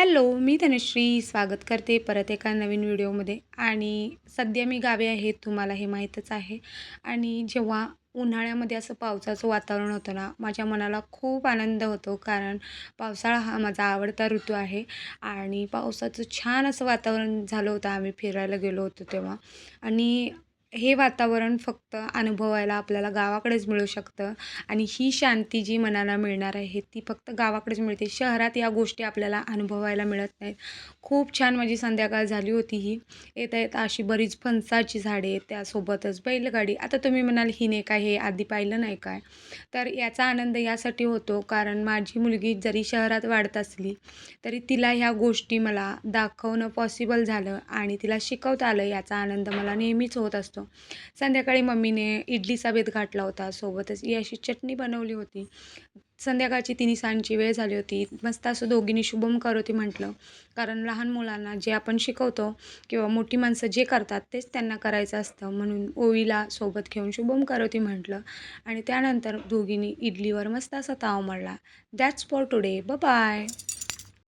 Hello, मी तनुश्री स्वागत करते परत एका नवीन व्हिडिओमध्ये. आणि सध्या मी गावी आहे, तुम्हाला हे माहीतच आहे. आणि जेव्हा उन्हाळ्यामध्ये असं पावसाचं वातावरण होतं ना, माझ्या मनाला खूप आनंद होतो. कारण पावसाळा हा माझा आवडता ऋतू आहे. आणि पावसाचं छान असं वातावरण झालं होतं, आम्ही फिरायला गेलो होतो तेव्हा. आणि हे वातावरण फक्त अनुभवायला आपल्याला गावाकडेच मिळू शकतं. आणि ही शांती जी मनाला मिळणार आहे ती फक्त गावाकडेच मिळते. शहरात या गोष्टी आपल्याला अनुभवायला मिळत नाहीत. खूप छान माझी संध्याकाळ झाली होती ही. येता येता अशी बरीच फणसाची झाडे, त्यासोबतच बैलगाडी. आता तुम्ही म्हणाल, हिने काय हे आधी पाहिलं नाही काय? तर याचा आनंद यासाठी होतो कारण माझी मुलगी जरी शहरात वाढत असली तरी तिला ह्या गोष्टी मला दाखवणं पॉसिबल झालं आणि तिला शिकवता आलं, याचा आनंद मला नेहमीच होत असतो. संध्याकाळी मम्मीने इडलीचा बेत घातला होता, सोबतच ही अशी चटणी बनवली होती. संध्याकाळची 3:30ची वेळ झाली होती. मस्त असं दोघींनी शुभम करोती म्हटलं. कारण लहान मुलांना जे आपण शिकवतो किंवा मोठी माणसं जे करतात तेच त्यांना करायचं असतं. म्हणून ओवीला सोबत घेऊन शुभम करोती म्हटलं. आणि त्यानंतर दोघींनी इडलीवर मस्त असा ताव मारला. That's for today. बाय.